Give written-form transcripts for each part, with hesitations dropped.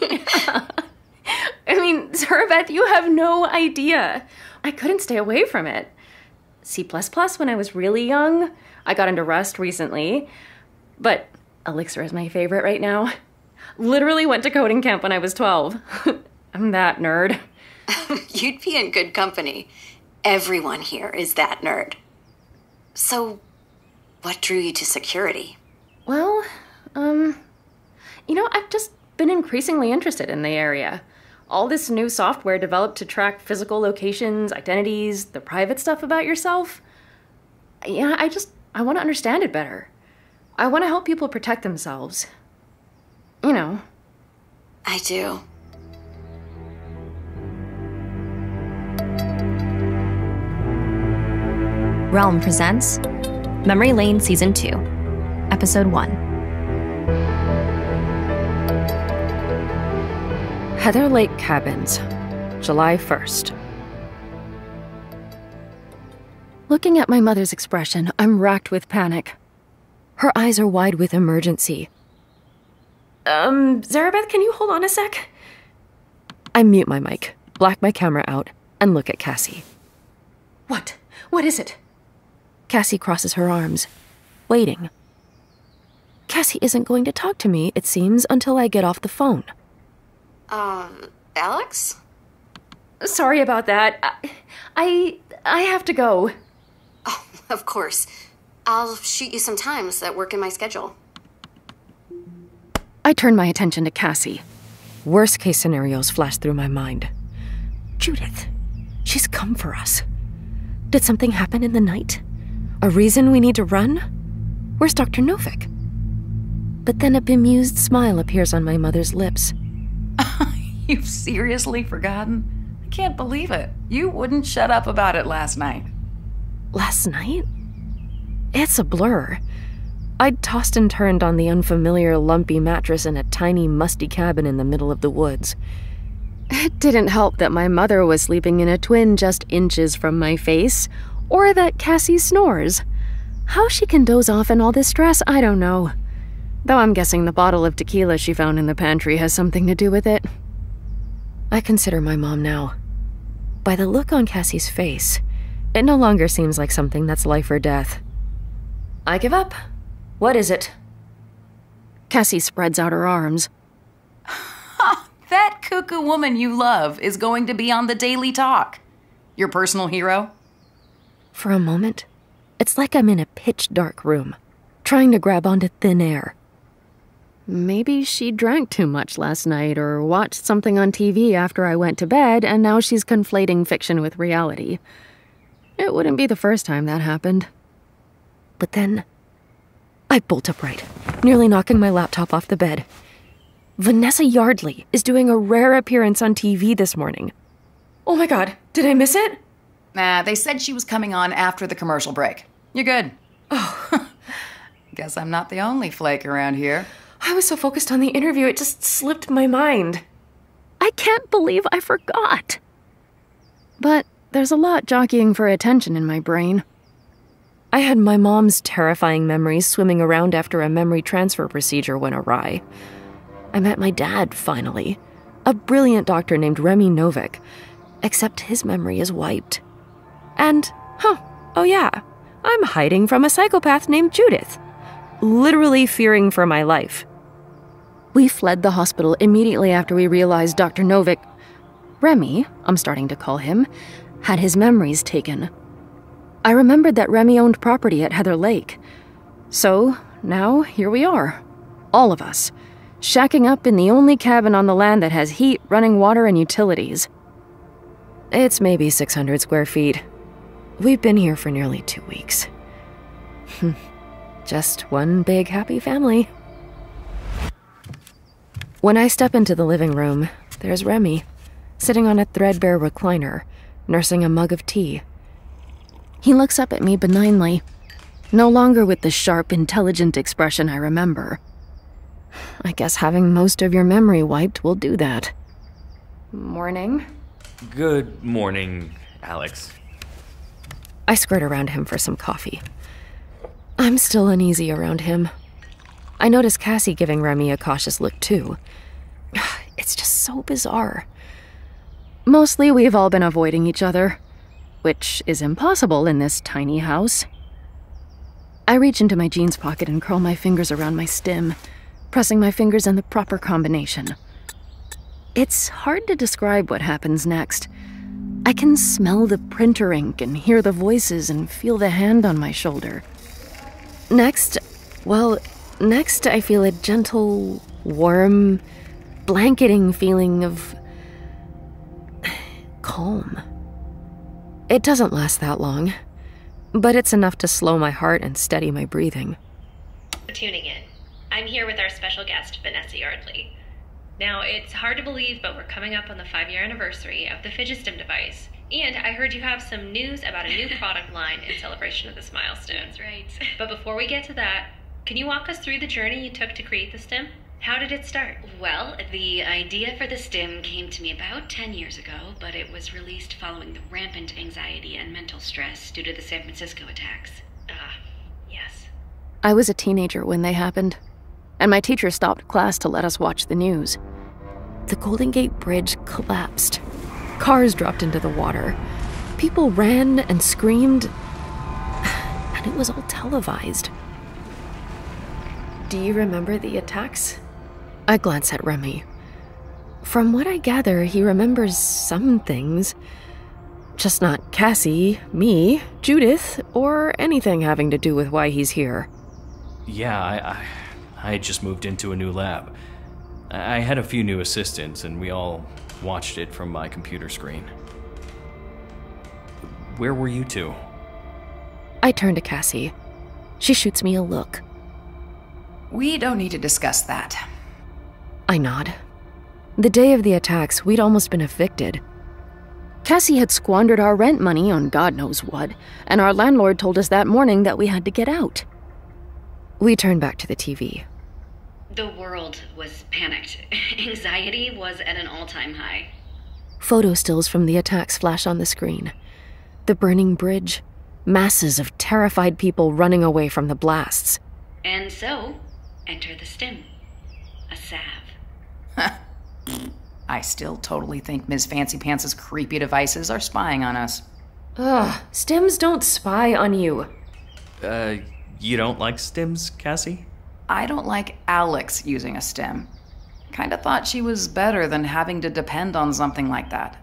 I mean, Sarabeth, you have no idea. I couldn't stay away from it. C++ when I was really young. I got into Rust recently. But Elixir is my favorite right now. Literally went to coding camp when I was 12. I'm that nerd. You'd be in good company. Everyone here is that nerd. So, what drew you to security? Well, I've just been increasingly interested in the area. All this new software developed to track physical locations, identities, the private stuff about yourself. Yeah, I want to understand it better. I want to help people protect themselves. You know. I do. Realm presents Memory Lane Season 2, Episode 1. Heather Lake Cabins, July 1st. Looking at my mother's expression, I'm racked with panic. Her eyes are wide with emergency. Zarabeth, can you hold on a sec? I mute my mic, black my camera out, and look at Cassie. What? What is it? Cassie crosses her arms, waiting. Cassie isn't going to talk to me, it seems, until I get off the phone. Alex? Sorry about that. I have to go. Oh, of course. I'll shoot you some times that work in my schedule. I turn my attention to Cassie. Worst case scenarios flash through my mind. Judith, she's come for us. Did something happen in the night? A reason we need to run? Where's Dr. Novick? But then a bemused smile appears on my mother's lips. You've seriously forgotten? I can't believe it. You wouldn't shut up about it last night. Last night? It's a blur. I'd tossed and turned on the unfamiliar lumpy mattress in a tiny musty cabin in the middle of the woods. It didn't help that my mother was sleeping in a twin just inches from my face, or that Cassie snores. How she can doze off in all this stress, I don't know. Though I'm guessing the bottle of tequila she found in the pantry has something to do with it. I consider my mom now. By the look on Cassie's face, it no longer seems like something that's life or death. I give up. What is it? Cassie spreads out her arms. That cuckoo woman you love is going to be on the Daily Talk. Your personal hero? For a moment, it's like I'm in a pitch-dark room, trying to grab onto thin air. Maybe she drank too much last night or watched something on TV after I went to bed, and now she's conflating fiction with reality. It wouldn't be the first time that happened. But then, I bolt upright, nearly knocking my laptop off the bed. Vanessa Yardley is doing a rare appearance on TV this morning. Oh my god, did I miss it? Nah, they said she was coming on after the commercial break. You're good. Oh. Guess I'm not the only flake around here. I was so focused on the interview, it just slipped my mind. I can't believe I forgot. But there's a lot jockeying for attention in my brain. I had my mom's terrifying memories swimming around after a memory transfer procedure went awry. I met my dad, finally. A brilliant doctor named Remi Novick. Except his memory is wiped. And, oh yeah, I'm hiding from a psychopath named Judith. Literally fearing for my life. We fled the hospital immediately after we realized Dr. Novick, Remi, I'm starting to call him, had his memories taken. I remembered that Remi owned property at Heather Lake. So, now, here we are. All of us. Shacking up in the only cabin on the land that has heat, running water, and utilities. It's maybe 600 square feet. We've been here for nearly 2 weeks. Just one big happy family. When I step into the living room, there's Remi, sitting on a threadbare recliner, nursing a mug of tea. He looks up at me benignly, no longer with the sharp, intelligent expression I remember. I guess having most of your memory wiped will do that. Morning. Good morning, Alex. I skirt around him for some coffee. I'm still uneasy around him. I notice Cassie giving Remi a cautious look, too. It's just so bizarre. Mostly we've all been avoiding each other, which is impossible in this tiny house. I reach into my jeans pocket and curl my fingers around my stim, pressing my fingers in the proper combination. It's hard to describe what happens next. I can smell the printer ink and hear the voices and feel the hand on my shoulder. Next I feel a gentle, warm, blanketing feeling of calm. It doesn't last that long, but it's enough to slow my heart and steady my breathing. Tuning in. I'm here with our special guest, Vanessa Yardley. Now, it's hard to believe, but we're coming up on the 5-year anniversary of the Figistem device. And I heard you have some news about a new product line in celebration of this milestone. That's right. But before we get to that, can you walk us through the journey you took to create the stim? How did it start? Well, the idea for the stim came to me about 10 years ago, but it was released following the rampant anxiety and mental stress due to the San Francisco attacks. Yes. I was a teenager when they happened, and my teacher stopped class to let us watch the news. The Golden Gate Bridge collapsed. Cars dropped into the water. People ran and screamed, and it was all televised. Do you remember the attacks? I glance at Remi. From what I gather, he remembers some things. Just not Cassie, me, Judith, or anything having to do with why he's here. Yeah, I had just moved into a new lab. I had a few new assistants, and we all watched it from my computer screen. Where were you two? I turn to Cassie. She shoots me a look. We don't need to discuss that. I nod. The day of the attacks, we'd almost been evicted. Cassie had squandered our rent money on God knows what, and our landlord told us that morning that we had to get out. We turned back to the TV. The world was panicked. Anxiety was at an all-time high. Photo stills from the attacks flash on the screen. The burning bridge, masses of terrified people running away from the blasts. And so, enter the stim. A salve. I still totally think Ms. Fancy Pants' creepy devices are spying on us. Ugh, stims don't spy on you. You don't like stims, Cassie? I don't like Alex using a stim. Kinda thought she was better than having to depend on something like that.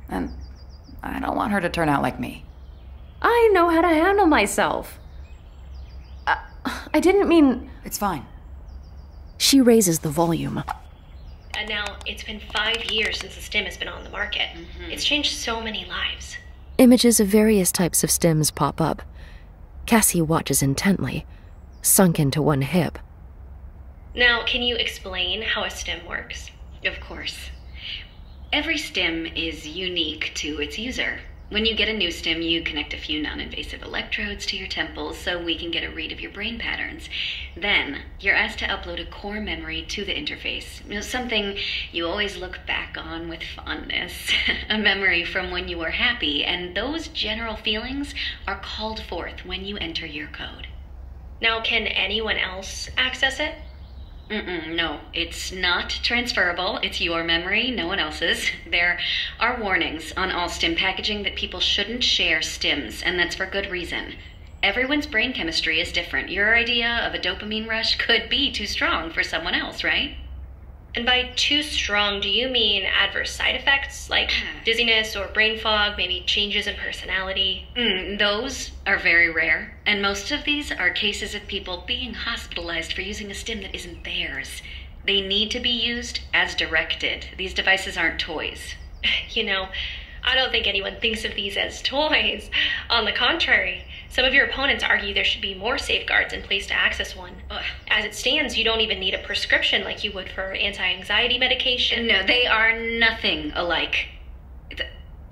And I don't want her to turn out like me. I know how to handle myself. I didn't mean... It's fine. She raises the volume. And now, it's been 5 years since the stim has been on the market. Mm-hmm. It's changed so many lives. Images of various types of stims pop up. Cassie watches intently, sunk into one hip. Now, can you explain how a stim works? Of course. Every stim is unique to its user. When you get a new stim, you connect a few non-invasive electrodes to your temples so we can get a read of your brain patterns. Then, you're asked to upload a core memory to the interface. You know, something you always look back on with fondness. A memory from when you were happy, and those general feelings are called forth when you enter your code. Now, can anyone else access it? No, it's not transferable. It's your memory, no one else's. There are warnings on all stim packaging that people shouldn't share stims, and that's for good reason. Everyone's brain chemistry is different. Your idea of a dopamine rush could be too strong for someone else, right? And by too strong, do you mean adverse side effects, like dizziness or brain fog, maybe changes in personality? Those are very rare, and most of these are cases of people being hospitalized for using a stim that isn't theirs. They need to be used as directed. These devices aren't toys. You know, I don't think anyone thinks of these as toys. On the contrary, some of your opponents argue there should be more safeguards in place to access one. As it stands, you don't even need a prescription like you would for anti-anxiety medication. No, they are nothing alike.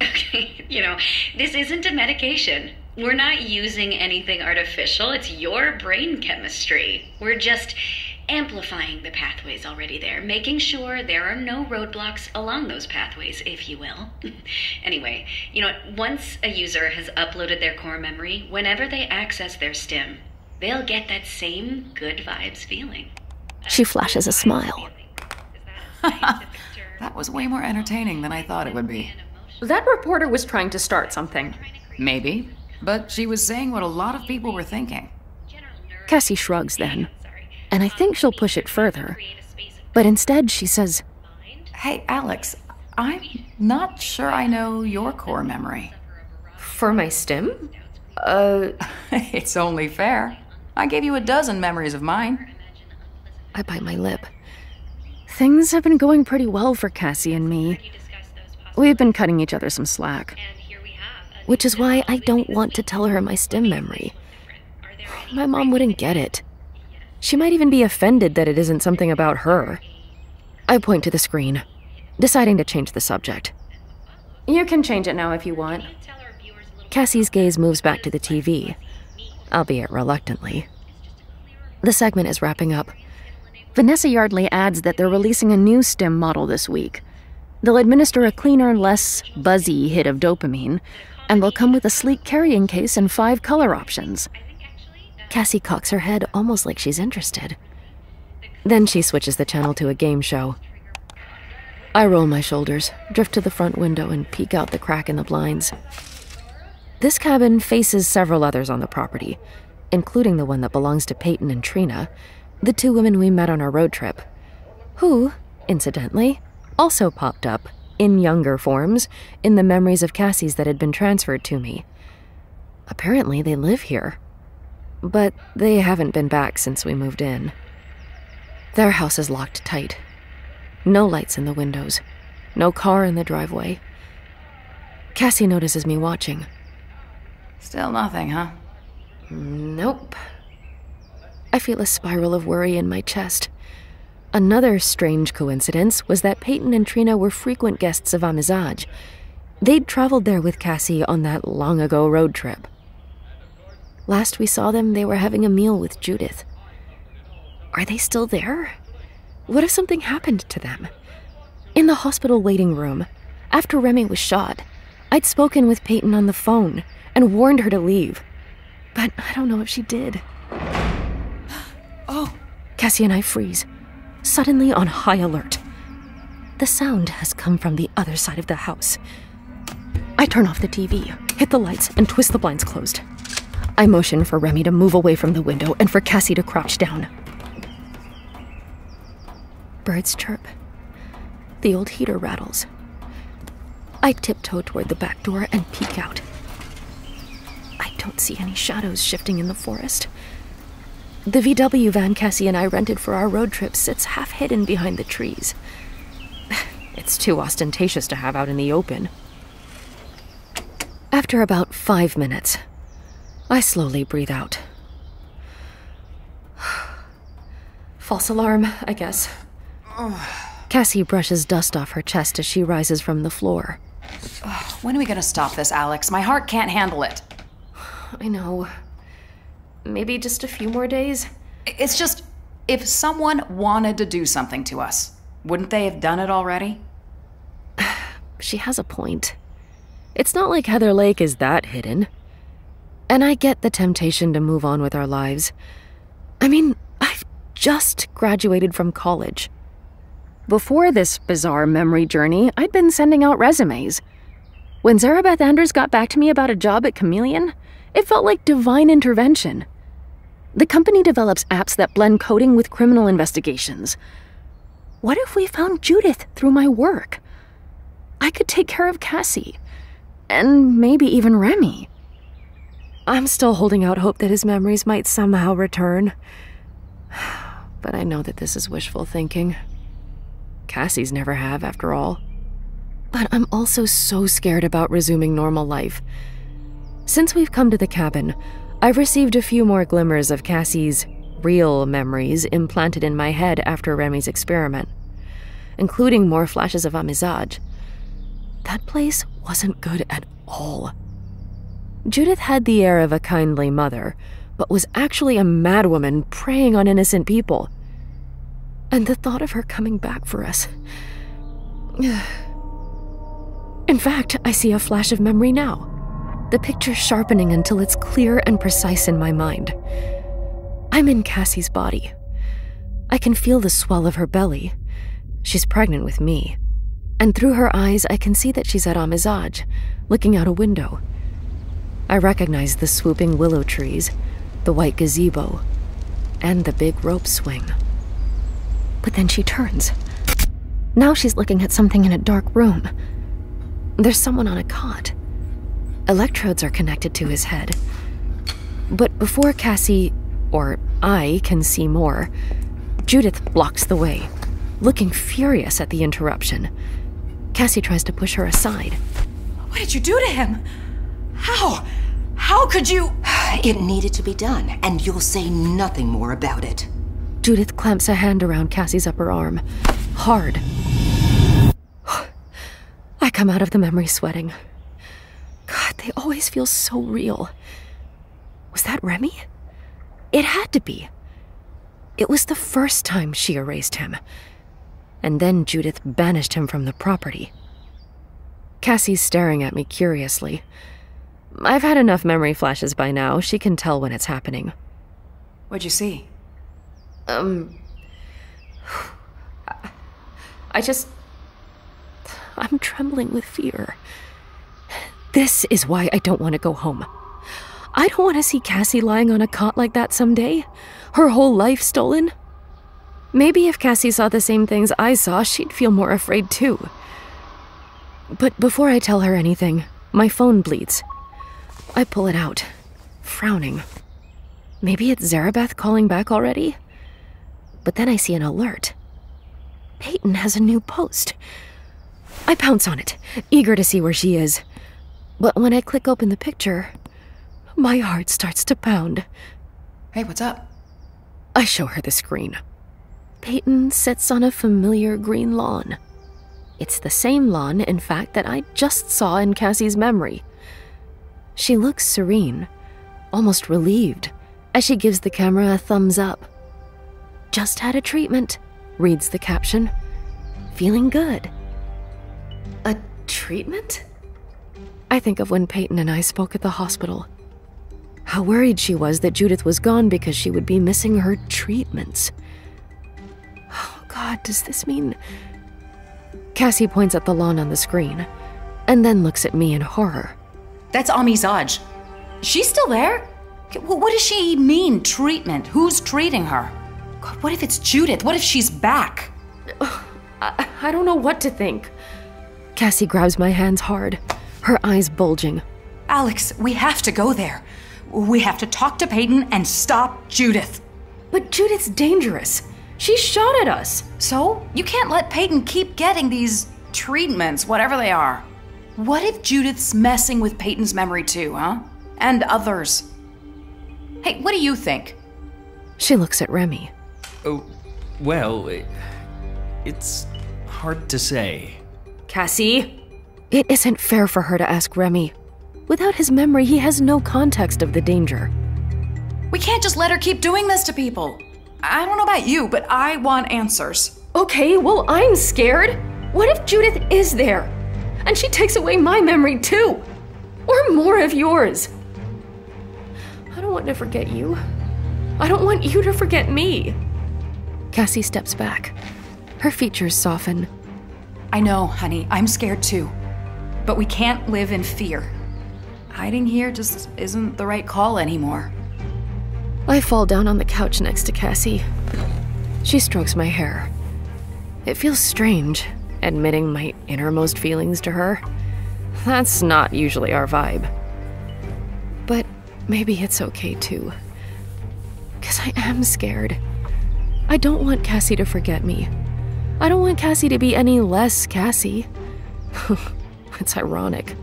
Okay, you know, this isn't a medication. We're not using anything artificial. It's your brain chemistry. We're just amplifying the pathways already there, making sure there are no roadblocks along those pathways, if you will. Anyway, you know, once a user has uploaded their core memory, whenever they access their stim, they'll get that same good vibes feeling. She flashes a smile. That was way more entertaining than I thought it would be. That reporter was trying to start something. Maybe, but she was saying what a lot of people were thinking. Cassie shrugs then, and I think she'll push it further. But instead she says, Hey, Alex, I'm not sure I know your core memory. For my stim? It's only fair. I gave you a dozen memories of mine. I bite my lip. Things have been going pretty well for Cassie and me. We've been cutting each other some slack. Which is why I don't want to tell her my stim memory. My mom wouldn't get it. She might even be offended that it isn't something about her. I point to the screen, deciding to change the subject. You can change it now if you want. Cassie's gaze moves back to the TV, albeit reluctantly. The segment is wrapping up. Vanessa Yardley adds that they're releasing a new stim model this week. They'll administer a cleaner, less buzzy hit of dopamine, and they'll come with a sleek carrying case and 5 color options. Cassie cocks her head almost like she's interested. Then she switches the channel to a game show. I roll my shoulders, drift to the front window, and peek out the crack in the blinds. This cabin faces several others on the property, including the one that belongs to Peyton and Trina, the 2 women we met on our road trip, who, incidentally, also popped up, in younger forms, in the memories of Cassie's that had been transferred to me. Apparently they live here, but they haven't been back since we moved in. Their house is locked tight. No lights in the windows, no car in the driveway. Cassie notices me watching. Still nothing, huh? Nope. I feel a spiral of worry in my chest. Another strange coincidence was that Peyton and Trina were frequent guests of Amizade. They'd traveled there with Cassie on that long-ago road trip. Last we saw them, they were having a meal with Judith. Are they still there? What if something happened to them? In the hospital waiting room, after Remi was shot, I'd spoken with Peyton on the phone and warned her to leave. But I don't know if she did. Oh! Cassie and I freeze, suddenly on high alert. The sound has come from the other side of the house. I turn off the TV, hit the lights, and twist the blinds closed. I motion for Remi to move away from the window and for Cassie to crouch down. Birds chirp. The old heater rattles. I tiptoe toward the back door and peek out. I don't see any shadows shifting in the forest. The VW van Cassie and I rented for our road trip sits half hidden behind the trees. It's too ostentatious to have out in the open. After about 5 minutes, I slowly breathe out. False alarm, I guess. Cassie brushes dust off her chest as she rises from the floor. When are we gonna stop this, Alex? My heart can't handle it. I know. Maybe just a few more days? It's just, if someone wanted to do something to us, wouldn't they have done it already? She has a point. It's not like Heather Lake is that hidden. And I get the temptation to move on with our lives. I mean, I've just graduated from college. Before this bizarre memory journey, I'd been sending out resumes. When Sarah Beth Anders got back to me about a job at Chameleon, it felt like divine intervention. The company develops apps that blend coding with criminal investigations. What if we found Judith through my work? I could take care of Cassie. And maybe even Remi. I'm still holding out hope that his memories might somehow return. But I know that this is wishful thinking. Cassie's never have, after all. But I'm also so scared about resuming normal life. Since we've come to the cabin, I've received a few more glimmers of Cassie's real memories implanted in my head after Remi's experiment, including more flashes of Amizade. That place wasn't good at all. Judith had the air of a kindly mother, but was actually a madwoman preying on innocent people. And the thought of her coming back for us... In fact, I see a flash of memory now. The picture sharpening until it's clear and precise in my mind. I'm in Cassie's body. I can feel the swell of her belly, She's pregnant with me. And through her eyes, I can see that she's at Amizade, looking out a window. I recognize the swooping willow trees, the white gazebo, and the big rope swing. But then she turns. Now she's looking at something in a dark room. There's someone on a cot. Electrodes are connected to his head. But before Cassie, or I, can see more, Judith blocks the way, looking furious at the interruption. Cassie tries to push her aside. What did you do to him? How? How could you? It needed to be done, and you'll say nothing more about it. Judith clamps a hand around Cassie's upper arm, hard. I come out of the memory sweating. God, they always feel so real. Was that Remi? It had to be. It was the first time she erased him. And then Judith banished him from the property. Cassie's staring at me curiously. I've had enough memory flashes by now. She can tell when it's happening. What'd you see? I'm trembling with fear. This is why I don't want to go home. I don't want to see Cassie lying on a cot like that someday. Her whole life stolen. Maybe if Cassie saw the same things I saw, she'd feel more afraid too. But before I tell her anything, my phone bleeds. I pull it out, frowning. Maybe it's Zarabeth calling back already? But then I see an alert. Peyton has a new post. I pounce on it, eager to see where she is. But when I click open the picture, my heart starts to pound. Hey, what's up? I show her the screen. Peyton sits on a familiar green lawn. It's the same lawn, in fact, that I just saw in Cassie's memory. She looks serene, almost relieved, as she gives the camera a thumbs up. Just had a treatment, reads the caption. Feeling good. A treatment? I think of when Peyton and I spoke at the hospital. How worried she was that Judith was gone because she would be missing her treatments. Oh God, does this mean... Cassie points at the lawn on the screen, and then looks at me in horror. That's Amizade. She's still there? What does she mean, treatment? Who's treating her? God, what if it's Judith? What if she's back? I don't know what to think. Cassie grabs my hands hard, her eyes bulging. Alex, we have to go there. We have to talk to Peyton and stop Judith. But Judith's dangerous. She shot at us. So? You can't let Peyton keep getting these treatments, whatever they are. What if Judith's messing with Peyton's memory too, huh? And others. Hey, what do you think? She looks at Remi. Oh, well, it's hard to say. Cassie? It isn't fair for her to ask Remi. Without his memory, he has no context of the danger. We can't just let her keep doing this to people. I don't know about you, but I want answers. Okay, well, I'm scared. What if Judith is there? And she takes away my memory too? Or more of yours? I don't want to forget you. I don't want you to forget me. Cassie steps back. Her features soften. I know, honey, I'm scared too. But we can't live in fear. Hiding here just isn't the right call anymore. I fall down on the couch next to Cassie. She strokes my hair. It feels strange, admitting my innermost feelings to her. That's not usually our vibe. But maybe it's okay too. 'Cause I am scared. I don't want Cassie to forget me. I don't want Cassie to be any less Cassie. It's ironic.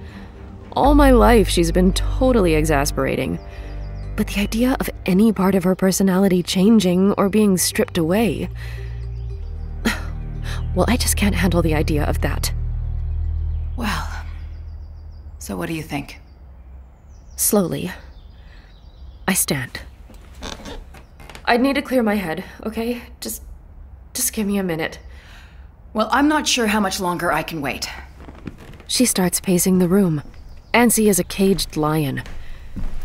All my life she's been totally exasperating. But the idea of any part of her personality changing or being stripped away... Well, I just can't handle the idea of that. Well, so what do you think? Slowly, I stand. I'd need to clear my head, okay? Just give me a minute. Well, I'm not sure how much longer I can wait. She starts pacing the room, antsy as a caged lion.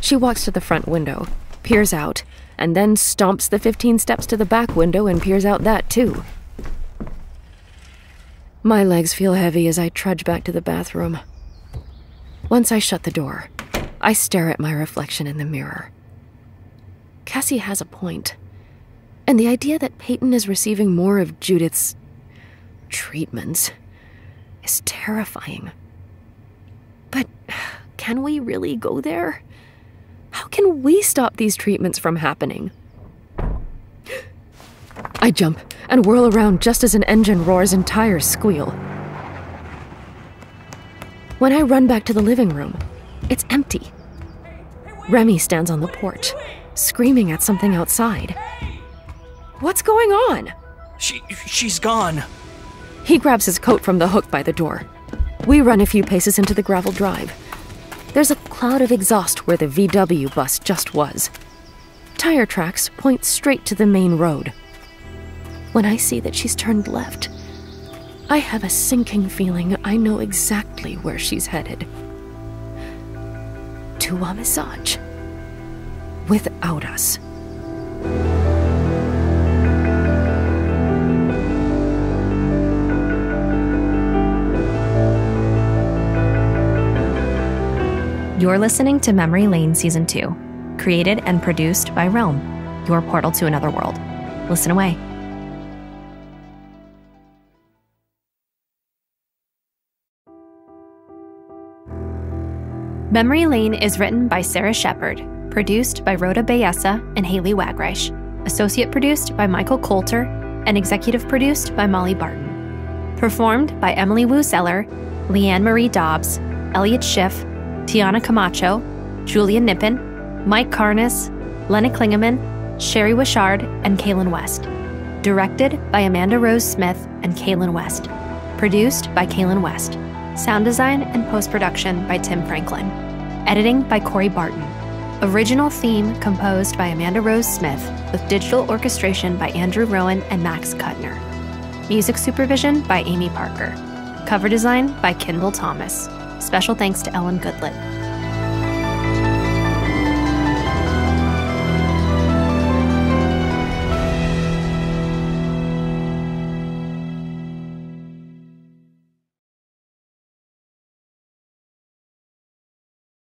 She walks to the front window, peers out, and then stomps the 15 steps to the back window and peers out that too. My legs feel heavy as I trudge back to the bathroom. Once I shut the door, I stare at my reflection in the mirror. Cassie has a point. And the idea that Peyton is receiving more of Judith's treatments is terrifying. But can we really go there? How can we stop these treatments from happening? I jump and whirl around just as an engine roars and tires squeal. When I run back to the living room, it's empty. Remi stands on the porch, screaming at something outside. What's going on? She's gone. He grabs his coat from the hook by the door. We run a few paces into the gravel drive. There's a cloud of exhaust where the VW bus just was. Tire tracks point straight to the main road. When I see that she's turned left, I have a sinking feeling I know exactly where she's headed. To Amizade. Without us. You're listening to Memory Lane Season 2, created and produced by Realm, your portal to another world. Listen away. Memory Lane is written by Sara Shepard, produced by Rhoda Bayessa and Haley Wagreich, associate produced by Michael Coulter, and executive produced by Molly Barton. Performed by Emily Wu Zeller, Leanne Marie Dobbs, Elliot Schiff, Tiana Camacho, Julia Nippon, Mike Karnas, Lenna Klingeman, Sherry Wishard, and Kaylin West. Directed by Amanda Rose Smith and Kaylin West. Produced by Kaylin West. Sound design and post-production by Tim Franklin. Editing by Corey Barton. Original theme composed by Amanda Rose Smith with digital orchestration by Andrew Rowan and Max Kuttner. Music supervision by Amy Parker. Cover design by Kindle Thomas. Special thanks to Ellen Goodlett.